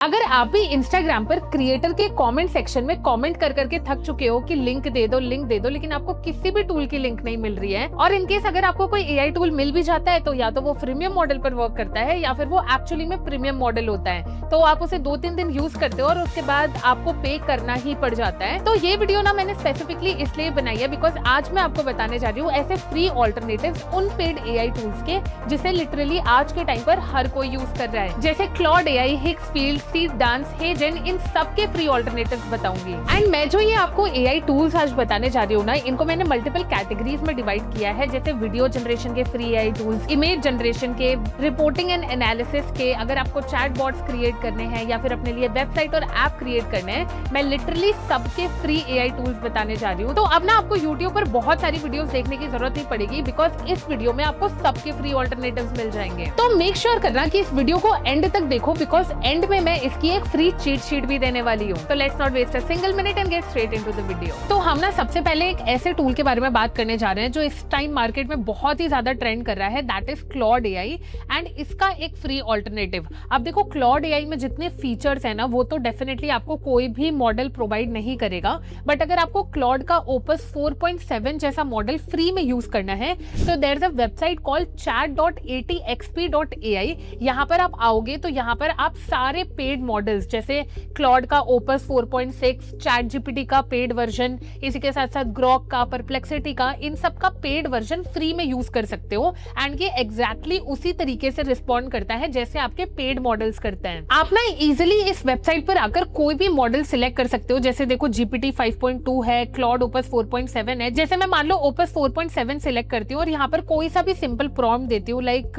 अगर आप भी इंस्टाग्राम पर क्रिएटर के कमेंट सेक्शन में कमेंट कर करके थक चुके हो कि लिंक दे दो, लेकिन आपको किसी भी टूल की लिंक नहीं मिल रही है, और इनकेस अगर आपको कोई एआई टूल मिल भी जाता है तो या तो वो फ्रीमियम मॉडल पर वर्क करता है या फिर वो एक्चुअली में प्रीमियम मॉडल होता है, तो आप उसे 2-3 दिन यूज करते हो और उसके बाद आपको पे करना ही पड़ जाता है। तो ये वीडियो ना मैंने स्पेसिफिकली इसलिए बनाई है बिकॉज आज मैं आपको बताने जा रही हूँ ऐसे फ्री ऑल्टरनेटिव्स उन पेड एआई टूल्स के जिसे लिटरली आज के टाइम पर हर कोई यूज कर रहा है, जैसे क्लॉड एआई, हिक्सफील्ड, सीड डांस, हेजन, इन सब के फ्री ऑल्टरनेटिव्स बताऊंगी। एंड मैं जो ये आपको एआई टूल्स आज बताने जा रही हूँ ना, इनको मैंने मल्टीपल कैटेगरीज में डिवाइड किया है, जैसे वीडियो जनरेशन के free AI tools, image generation के, रिपोर्टिंग एंड एनालिसिस के, अगर आपको चैट बॉट्स क्रिएट करने हैं या फिर अपने लिए वेबसाइट और ऐप क्रिएट करने हैं, मैं लिटरली सबके फ्री एआई टूल्स बताने जा रही हूँ। तो अब ना आपको यूट्यूब पर बहुत सारी वीडियोस देखने की जरूरत नहीं पड़ेगी बिकॉज इस वीडियो में आपको सबके फ्री ऑल्टरनेटिव्स मिल जाएंगे। तो मेक श्योर करना कि इस वीडियो को एंड तक देखो बिकॉज एंड में मैं इसकी एक फ्री चीट शीट भी देने वाली हूँ। तो let's not waste a single minute and get straight into the video. तो हम ना सबसे पहले एक ऐसे टूल के बारे में बात करने जा रहे हैं जो इस टाइम मार्केट में बहुत ही ज्यादा ट्रेंड कर रहा है, that is Claude AI and इसका एक फ्री ऑल्टरनेटिव। अब देखो क्लॉड एआई में जितने फीचर्स है ना वो तो डेफिनेटली आपको कोई भी मॉडल प्रोवाइड नहीं करेगा, बट अगर आपको क्लॉड का ओपस 4.7 जैसा मॉडल फ्री में यूज करना है तो there is a website called chat.atxp.ai। यहाँ पर आप आओगे तो यहाँ पर आप सारे पेड मॉडल्स जैसे क्लॉड का ओपस 4.6, चैट जीपीटी का पेड वर्जन, इसी के साथ साथ ग्रॉक का, परप्लेक्सिटी का, इन सब का पेड वर्जन फ्री में यूज कर सकते हो एंड ये एग्जैक्टली उसी तरीके से रिस्पॉन्ड करता है जैसे आपके पेड मॉडल्स करते हैं। आप ना इजीली इस वेबसाइट पर आकर कोई भी मॉडल सिलेक्ट कर सकते हो, जैसे देखो जीपीटी 5.2 है, क्लॉड ओपस 4.7 है। जैसे मैं मान लो ओपस 4.7 सिलेक्ट करती हूँ और यहाँ पर कोई सा भी सिंपल प्रॉम्प्ट देती हूँ like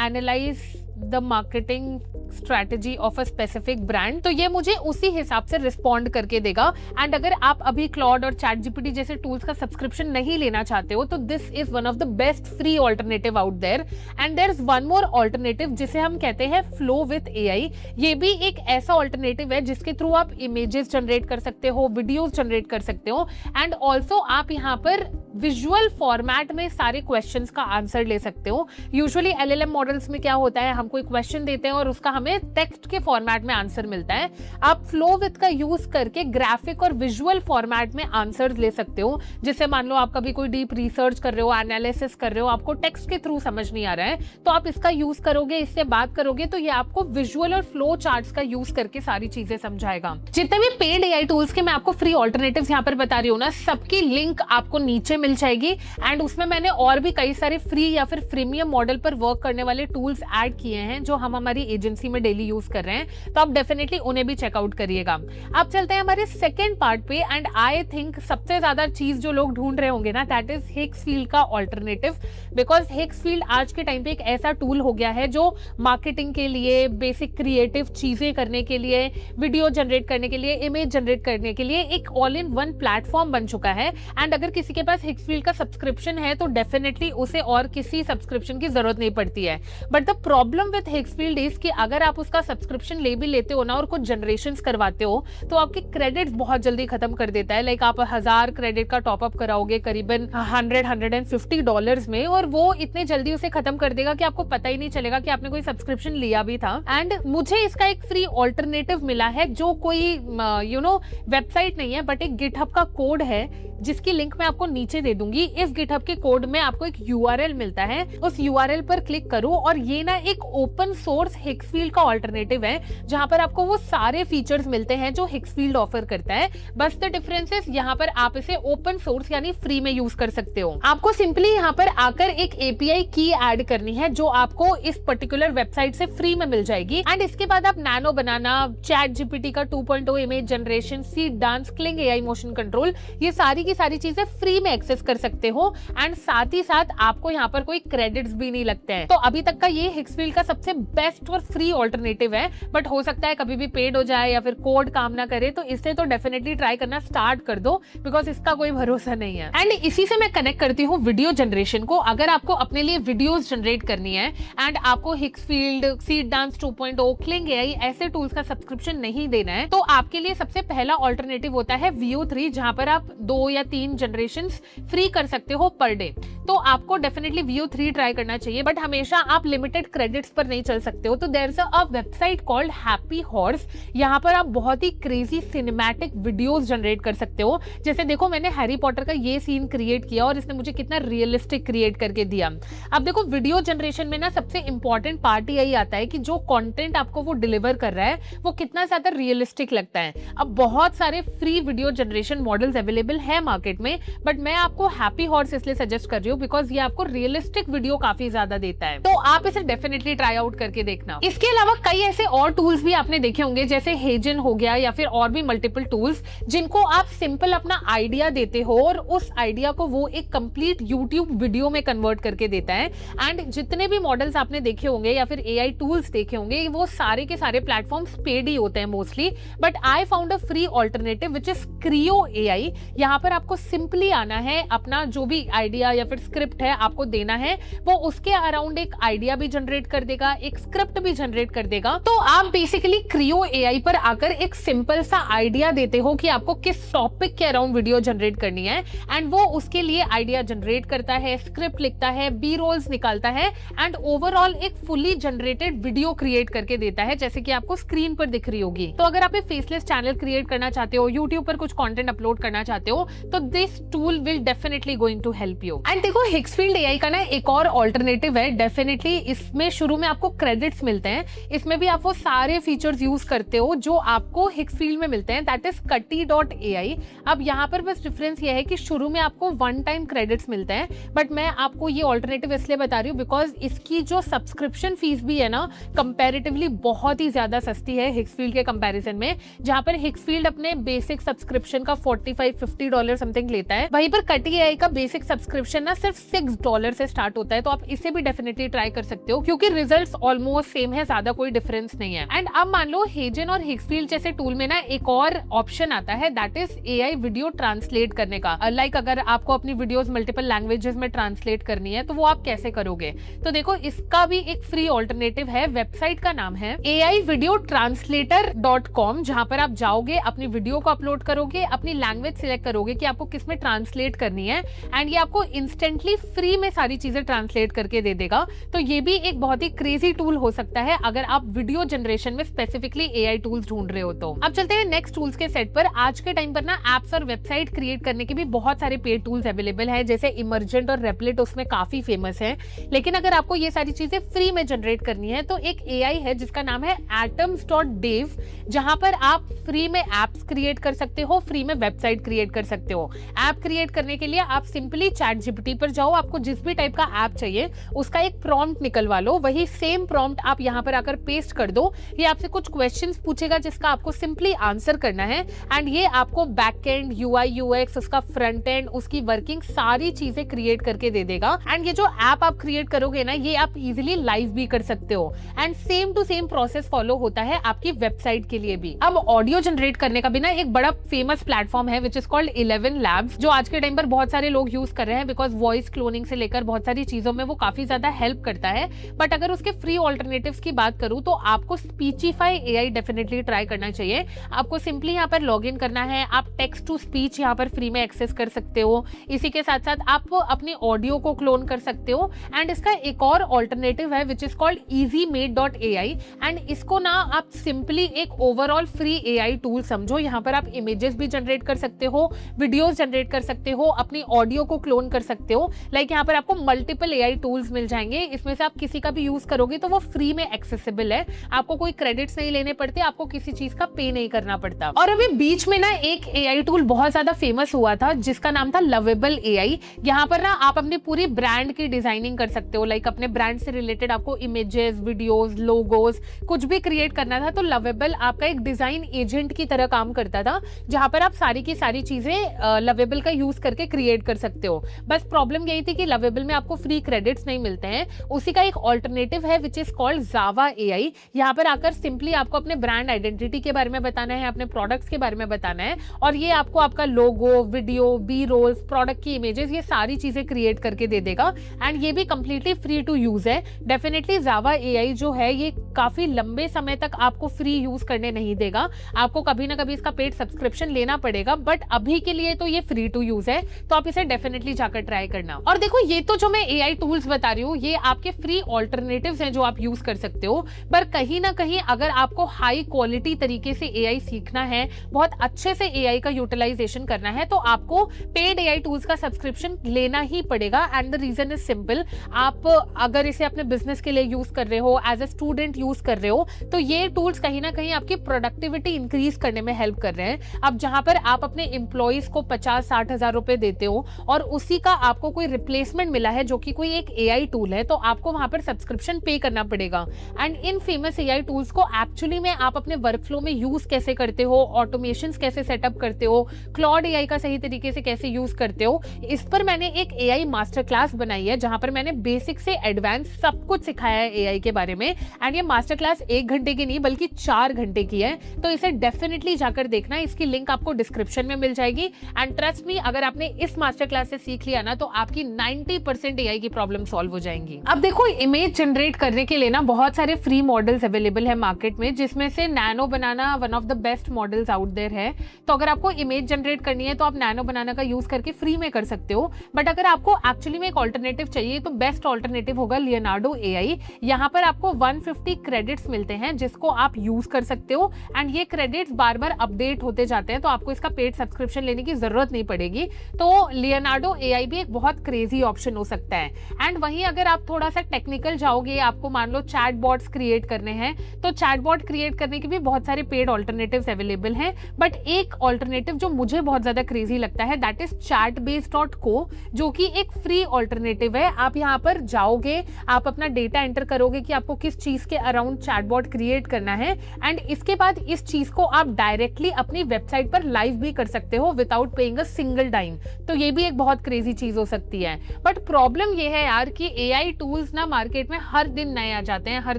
analyse the marketing strategy of a specific brand, तो ये मुझे उसी हिसाब से रिस्पॉन्ड करके देगा। एंड अगर आप अभी क्लॉड और चैट जीपीटी जैसे टूल्स का सब्सक्रिप्शन नहीं लेना चाहते हो तो this is one of the best free alternative out there. And there is one more alternative जिसे हम कहते हैं फ्लो विथ एआई। ये भी एक ऐसा ऑल्टरनेटिव है जिसके थ्रू आप इमेजेस जनरेट कर सकते हो, वीडियोस जनरेट कर सकते हो एंड ऑल्सो आप यहाँ पर विजुअल फॉर्मेट में सारे क्वेश्चंस का आंसर ले सकते हो। यूजुअली एलएलएम मॉडल्स में क्या होता है, हम कोई क्वेश्चन देते हैं और उसका हमें टेक्स्ट के फॉर्मेट में आंसर मिलता है। आप फ्लो विथ का यूज करके ग्राफिक और विजुअल फॉर्मेट में आंसर्स ले सकते हो, जिससे मान लो आप कभी कोई डीप रिसर्च कर रहे हो, एनालिसिस कर रहे हो, आपको टेक्स्ट के थ्रू समझ नहीं आ रहा है तो आप इसका यूज करोगे, इससे बात करोगे तो ये आपको विजुअल और फ्लो चार्ट्स का यूज करके सारी चीजें समझाएगा। जितने भी पेड एआई टूल्स के मैं आपको फ्री ऑल्टरनेटिव्स यहाँ पर बता रही हूँ ना, सबकी लिंक आपको नीचे मिल जाएगी एंड उसमें मैंने और भी कई सारे फ्री या फिर प्रीमियम मॉडल पर वर्क करने वाले टूल्स ऐड किए हैं जो हम हमारी एजेंसी में डेली यूज कर रहे हैं, तो आप डेफिनेटली उन्हें भी चेकआउट करिएगा। अब चलते हैं हमारे सेकंड पार्ट पे एंड आई थिंक सबसे ज्यादा चीज जो लोग ढूंढ रहे होंगे ना, दैट इज हिक्सफील्ड का ऑल्टरनेटिव। बिकॉज हिक्सफील्ड आज के टाइम पे एक ऐसा टूल हो गया है जो मार्केटिंग के लिए, बेसिक क्रिएटिव चीजें करने के लिए, वीडियो जनरेट करने के लिए, इमेज जनरेट करने के लिए एक ऑल इन वन प्लेटफॉर्म बन चुका है। एंड अगर किसी के पास हिक्सफील्ड का सब्सक्रिप्शन है तो डेफिनेटली उसे और किसी सब्सक्रिप्शन की जरूरत नहीं पड़ती है। But the problem with Higgsfield is कि अगर आप उसका सब्सक्रिप्शन ले भी लेते हो ना और कुछ जनरेशंस करवाते हो तो आपके क्रेडिट्स बहुत जल्दी खत्म कर देता है। लाइक आप 1000 क्रेडिट का टॉपअप कराओगे करीबन $150 में और वो इतने जल्दी उसे खत्म कर देगा कि आपको पता ही नहीं चलेगा कि आपने कोई सब्सक्रिप्शन लिया भी था। एंड मुझे इसका एक फ्री ऑल्टरनेटिव मिला है जो कोई वेबसाइट नहीं है बट एक गिटहब का कोड है जिसकी लिंक मैं आपको नीचे दे दूंगी। इस गिटहब के कोड में आपको एक यूआरएल मिलता है, उस यूआरएल पर क्लिक करो और ये ना एक ओपन सोर्स हिक्सफील्ड का ऑल्टरनेटिव है जहां पर आपको वो सारे फीचर्स मिलते हैं जो हिक्सफील्ड ऑफर करता है। बस द डिफरेंस इज यहाँ पर आप इसे ओपन सोर्स यानी फ्री में यूज कर सकते हो। आपको सिंपली यहाँ पर आकर एक एपीआई की ऐड करनी है जो आपको इस पर्टिकुलर वेबसाइट से फ्री में मिल जाएगी एंड इसके बाद आप नैनो बनाना, चैट जीपीटी का 2.0 image generation, seed dance, cling AI motion control, ये सारी की सारी चीजें फ्री में एक्सेस कर सकते हो एंड साथ ही साथ आपको यहाँ पर कोई क्रेडिट्स भी नहीं लगते हैं। तो अभी तक का ये हिक्सफील्ड का सबसे बेस्ट और फ्री ऑल्टरनेटिव है, बट हो सकता है कभी भी पेड हो जाए या फिर कोड काम ना करे, तो इससे तो डेफिनेटली ट्राई करना स्टार्ट कर दो बिकॉज इसका कोई भरोसा नहीं है। एंड इसी से मैं कनेक्ट करती हूँ वीडियो जनरेशन को। अगर आपको अपने लिए वीडियोस जनरेट करनी है एंड आपको हिक्सफील्ड, सीड डांस 2.0, क्लिंग एआई ऐसे टूल्स का सब्सक्रिप्शन नहीं देना है तो आपके लिए सबसे पहला ऑल्टरनेटिव होता है Veo3, जहां पर आप 2 या 3 जनरेशंस फ्री कर सकते हो पर डे। तो आपको डेफिनेटली Veo3 ट्राई करना चाहिए, बट हमेशा आप लिमिटेड क्रेडिट्स पर नहीं चल सकते हो, तो there is a website called happy horse. यहाँ पर आप बहुत ही क्रेजी सिनेमैटिक वीडियोस जनरेट कर सकते हो। जैसे देखो, मैंने हैरी पॉटर का ये सीन क्रिएट किया और इसने मुझे कितना रियलिस्टिक क्रिएट करके दिया। अब देखो, वीडियो जनरेशन में ना सबसे इंपॉर्टेंट पार्ट यही आता है कि जो कंटेंट आपको वो डिलीवर कर रहा है वो कितना ज्यादा रियलिस्टिक लगता है। अब बहुत सारे free video generation models available है मार्केट में, बट मैं आपको हैप्पी हॉर्स इसलिए सजेस्ट कर रही हूँ बिकॉज ये आपको रियलिस्टिक वीडियो काफी ज्यादा देता है, तो आप इसे डेफिनेटली ट्राई आउट करके देखना। इसके अलावा कई ऐसे और टूल्स भी आपने देखे होंगे, जैसे हेजन हो गया या फिर और भी मल्टीपल टूल्स, जिनको आप सिंपल अपना आइडिया देते हो और उस आइडिया को वो एक कंप्लीट यूट्यूब वीडियो में कन्वर्ट करके देता है। एंड जितने भी मॉडल्स आपने देखे होंगे या फिर एआई टूल्स देखे होंगे, वो सारे के सारे प्लेटफॉर्म्स पेड ही होते हैं mostly, but I found a free alternative which is Krea AI. यहाँ पर आपको सिंपली आना है, अपना जो भी आइडिया या फिर स्क्रिप्ट है आपको देना है, वो उसके अराउंड एक आइडिया भी जनरेट कर देगा, एक स्क्रिप्ट भी जनरेट कर देगा। तो आप बेसिकली क्रियो एआई पर आकर एक सिंपल सा आइडिया देते हो कि आपको किस टॉपिक के अराउंड वीडियो जनरेट करनी है, एंड वो उसके लिए आइडिया जनरेट करता है, स्क्रिप्ट लिखता है, बी रोल्स निकालता है, एंड ओवरऑल एक फुली जनरेटेड वीडियो क्रिएट करके देता है, जैसे कि आपको स्क्रीन पर दिख रही होगी। तो अगर आप एक फेसलेस चैनल क्रिएट करना चाहते हो, यूट्यूब पर कुछ कंटेंट अपलोड करना चाहते हो, तो this tool will definitely going to help you. And देखो, हिक्सफील्ड एआई का ना एक और ऑल्टरनेटिव है, डेफिनेटली इसमें शुरू में आपको क्रेडिट्स मिलते हैं, इसमें भी आप वो सारे फीचर्स यूज करते हो जो आपको हिक्सफील्ड में मिलते हैं, दैट इज Cutty.ai। अब यहाँ पर बस डिफरेंस ये है कि शुरू में आपको वन टाइम क्रेडिट्स मिलते हैं, बट मैं आपको ये ऑल्टरनेटिव इसलिए बता रही हूँ बिकॉज इसकी जो सब्सक्रिप्शन फीस भी है ना, कंपैरेटिवली बहुत ही ज्यादा सस्ती है हिक्सफील्ड के कंपैरिजन में। जहां पर हिक्सफील्ड अपने बेसिक सब्सक्रिप्शन का $45-50 समथिंग लेता है, वहीं पर Cutty AI का बेसिक सब्सक्रिप्शन ना सिर्फ $6 से स्टार्ट होता है। तो आप इसे भी डेफिनेटली ट्राई कर सकते हो क्योंकि रिजल्ट्स ऑलमोस्ट सेम है, ज्यादा कोई डिफरेंस नहीं है। एंड अब मान लो हेजन और हिक्सफील्ड जैसे टूल में ना एक और ऑप्शन आता है, that is AI video translate करने का। लाइक अगर आपको अपनी वीडियोस मल्टीपल लैंग्वेजेस में ट्रांसलेट करनी है तो वो आप कैसे करोगे। तो देखो, इसका भी एक फ्री ऑल्टरनेटिव है, वेबसाइट का नाम है aivideotranslator.com, जहां पर आप जाओगे, अपनी वीडियो को अपलोड करोगे, अपनी लैंग्वेज सिलेक्ट करोगे कि आपको किस में ट्रांसलेट करनी है, एंड ये आपको इंस्टेंटली फ्री में सारी चीजें ट्रांसलेट करके दे देगा। तो ये भी एक बहुत ही क्रेजी टूल हो सकता है अगर आप वीडियो जनरेशन में स्पेसिफिकली एआई टूल्स ढूंढ रहे हो। तो अब चलते हैं नेक्स्ट टूल्स के सेट पर। आज के टाइम पर ना एप्स और वेबसाइट क्रिएट करने के भी बहुत सारे पेड टूल्स अवेलेबल है, जैसे इमर्जेंट और रेपलेट उसमें काफी फेमस है। लेकिन अगर आपको ये सारी चीजें फ्री में जनरेट करनी है तो एक एआई है जिसका नाम है atoms.dev, जहां पर आप फ्री में एप्स क्रिएट कर सकते हो, फ्री में वेबसाइट क्रिएट कर सकते हो। ऐप क्रिएट करने के लिए आप सिंपली ChatGPT पर जाओ, आपको जिस भी टाइप का ऐप चाहिए उसका एक प्रॉम्प्ट निकलवा लो, वही सेम प्रॉम्प्ट आप यहां पर आकर पेस्ट कर दो। ये आपसे कुछ क्वेश्चंस पूछेगा जिसका आपको सिंपली आंसर करना है, एंड ये आपको बैकएंड, यूआई यूएक्स, उसका फ्रंट एंड, उसकी वर्किंग सारी चीजें क्रिएट करके दे देगा। एंड ये जो ऐप आप क्रिएट करोगे ना, ये आप इजीली लाइव भी कर सकते हो, and same to same process follow होता है आपकी वेबसाइट के लिए भी। अब ऑडियो जनरेट करने का भी ना एक बड़ा फेमस प्लेटफॉर्म है विच इज कॉल्ड 11 Labs, जो आज के टाइम पर बहुत सारे लोग यूज कर रहे हैं बिकॉज वॉइस क्लोनिंग से लेकर बहुत सारी चीजों में वो काफी ज्यादा हेल्प करता है। बट अगर उसके फ्री ऑल्टरनेटिव्स की बात करूं तो आपको स्पीचिफाई एआई डेफिनेटली ट्राई करना चाहिए। आपको सिंपली यहाँ पर लॉग इन करना है, आप टेक्स्ट टू स्पीच यहाँ पर फ्री में एक्सेस कर सकते हो, इसी के साथ साथ आप अपनी ऑडियो को क्लोन कर सकते हो। एंड इसका एक और ऑल्टरनेटिव है which is called easymade.ai, and इसको ना आप सिंपली एक ओवरऑल फ्री एआई टूल समझो। यहाँ पर आप इमेजेस भी जनरेट कर सकते हो, वीडियोस जनरेट कर सकते हो, अपनी ऑडियो को क्लोन कर सकते हो। लाइक यहाँ पर आपको मल्टीपल एआई टूल्स मिल जाएंगे, इसमें से आप किसी का भी यूज करोगे तो वो फ्री में एक्सेसिबल है, आपको कोई क्रेडिट्स नहीं लेने पड़ते, आपको किसी चीज का पे नहीं करना पड़ता। और अभी बीच में ना एक एआई टूल बहुत ज्यादा फेमस हुआ था जिसका नाम था लवेबल एआई। यहाँ पर ना आप अपनी पूरी ब्रांड की डिजाइनिंग कर सकते हो, लाइक अपने ब्रांड से रिलेटेड आपको इमेजेस, वीडियोस, लोगोस कुछ भी क्रिएट करना था तो लवेबल आपका एक डिजाइन एजेंट की तरह काम करता था, जहां पर आप सारी की सारी चीजें लवेबल का यूज करके क्रिएट कर सकते हो। बस प्रॉब्लम यही थी कि लवेबल में आपको फ्री क्रेडिट्स नहीं मिलते हैं। उसी का एक ऑल्टरनेटिव है which is called Java AI. यहाँ पर आकर सिंपली आपको अपने ब्रांड आइडेंटिटी के बारे में बताना है, अपने प्रोडक्ट्स के बारे में बताना है, और ये आपको आपका लोगो, वीडियो, बी रोल्स, प्रोडक्ट की इमेजेस, ये सारी चीजें क्रिएट करके दे देगा। एंड ये भी कंप्लीटली फ्री टू यूज है। डेफिनेटली जावा एआई जो है ये काफी लंबे समय तक आपको फ्री यूज करने नहीं देगा, आपको कभी ना कभी इसका पेड सब्सक्रिप्शन लेना पड़ेगा, बट अभी के लिए तो ये फ्री टू यूज है, तो आप इसे डेफिनेटली जाकर ट्राई करना। और देखो, ये तो जो मैं एआई टूल्स बता रही हूँ ये आपके फ्री ऑल्टरनेटिव ऑल्टरनेटिव्स हैं जो आप यूज कर सकते हो, पर कहीं ना कहीं अगर आपको हाई क्वालिटी तरीके से एआई सीखना है, बहुत अच्छे से एआई का यूटिलाइजेशन करना है, तो आपको पेड एआई टूल्स का सब्सक्रिप्शन लेना ही पड़ेगा। And the reason is simple, आप अगर इसे अपने बिजनेस के लिए यूज कर रहे हो, एज ए स्टूडेंट यूज कर रहे हो, तो ये टूल्स कहीं ना कहीं आपकी प्रोडक्टिविटी इंक्रीज करने में हेल्प कर रहे हैं। अब जहां पर आप अपने एम्प्लॉइज को 50-60 हजार रुपए देते हो और उसी का आपको कोई रिप्लेसमेंट मिला है जो कि कोई एक एआई टूल है, तो आपको वहां पर सब्सक्रिप्शन पे करना पड़ेगा। And in famous AI tools को एक्चुअली में आप अपने वर्कफ्लो में यूज कैसे करते हो, ऑटोमेशंस कैसे सेटअप करते हो, क्लॉड एआई का सही तरीके से कैसे यूज करते हो, इस पर मैंने एक एआई मास्टर क्लास बनाई है जहां पर मैंने बेसिक से एडवांस सब कुछ सिखाया है एआई के बारे में। एंड ये मास्टर क्लास 1 घंटे की नहीं बल्कि 4 घंटे की है, तो इसे डेफिनेटली जाकर देखना। इसकी लिंक आपको डिस्क्रिप्शन में मिल जाएगी। एंड ट्रस्ट मी, अगर आपने इस मास्टर क्लास से सीख लिया ना, तो आपकी 90% एआई की प्रॉब्लम सॉल्व हो जाएंगी। अब देखो, इमेज जनरेट करने के लिए ना बहुत सारे फ्री मॉडल्स अवेलेबल है मार्केट में, जिसमें से Nano Banana one of the best models out there है। तो अगर आपको इमेज जनरेट करनी है तो आप नैनो बनाना का यूज करके फ्री में कर सकते हो। बट अगर आपको एक्चुअली में एक ऑल्टरनेटिव चाहिए तो बेस्ट ऑल्टरनेटिव होगा लियोनार्डो एआई। यहाँ पर आपको 150 क्रेडिट्स मिलते हैं जिसको आप यूज कर सकते हो। एंड ये क्रेडिट्स बार बार अपडेट होते जाते हैं, तो आपको इसका पेड सब्सक्रिप्शन लेने की जरूरत नहीं पड़ेगी। तो लियोनार्डो एआई भी एक बहुत क्रेजी ऑप्शन हो सकता है। एंड वहीं अगर आप थोड़ा सा टेक्निकल जाओगे, आपको मान लो चैट बॉट्स क्रिएट करने हैं, तो चैट बॉट क्रिएट करने के भी बहुत सारे पेड ऑल्टरनेटिव्स अवेलेबल हैं। बट एक ऑल्टरनेटिव जो मुझे बहुत ज्यादा क्रेजी लगता है, दैट इज chatbase.co, जो कि एक फ्री ऑल्टरनेटिव है। आप यहाँ पर जाओगे, आप अपना डेटा एंटर करोगे कि आपको किस चीज के अराउंड चैटबॉट क्रिएट करना है, एंड इसके बाद इस चीज को आप डायरेक्टली अपनी वेबसाइट पर लाइव भी कर सकते हो without paying a single dime. तो ये भी एक बहुत क्रेजी चीज हो सकती है। बट प्रॉब्लम ये है यार कि एआई टूल्स ना मार्केट में हर दिन नए आ जाते हैं, हर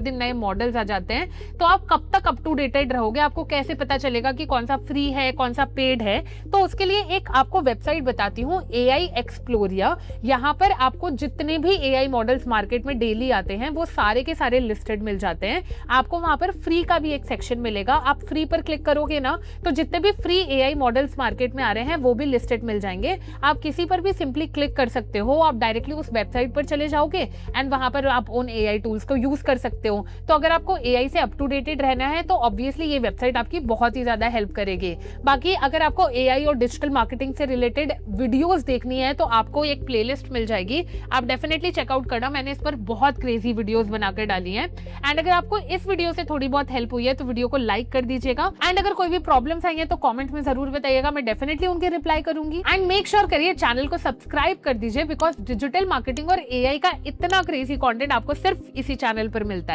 दिन नए मॉडल्स आ जाते हैं, तो आप कब तक अप टू डेटेड रहोगे? आपको कैसे पता चलेगा कि कौन सा फ्री है, कौन सा पेड है? तो उसके लिए एक आपको वेबसाइट बताती हूँ, एआई एक्सप्लोरिया। यहाँ पर आपको जितने भी एआई मॉडल्स मार्केट में डेली आते हैं वो सारे के सारे लिस्टेड मिल जाते हैं। आपको वहां पर फ्री का भी एक सेक्शन मिलेगा। आप फ्री पर क्लिक करोगे ना, तो जितने भी फ्री एआई मॉडल्स मार्केट में आ रहे हैं वो भी लिस्टेड मिल जाएंगे। आप किसी पर भी सिंपली क्लिक कर सकते हो, आप डायरेक्टली उस वेबसाइट पर चले जाओगे एंड वहां पर आप उन एआई टूल्स को यूज कर सकते हो। तो अगर आपको एआई से अप टू डेटेड रहना है तो ऑब्वियसली ये वेबसाइट आपकी बहुत ही ज्यादा हेल्प करेगी। बाकी अगर आपको एआई और डिजिटल मार्केटिंग से रिलेटेड वीडियोस देखनी है तो आपको एक प्लेलिस्ट मिल जाएगी, आप डेफिनेटली चेकआउट करना। मैंने इस पर बहुत क्रेजी वीडियोस बनाकर डाली हैं। एंड अगर आपको इस वीडियो से थोड़ी बहुत हेल्प हुई है तो वीडियो को लाइक कर दीजिएगा। एंड अगर कोई भी प्रॉब्लम्स आई है तो कमेंट में जरूर बताइएगा, मैं डेफिनेटली उनके रिप्लाई करूंगी। एंड मेक श्योर करिए चैनल को सब्सक्राइब कर दीजिए, बिकॉज डिजिटल मार्केटिंग और एआई का इतना क्रेजी कंटेंट आपको सिर्फ इसी चैनल पर मिलता है।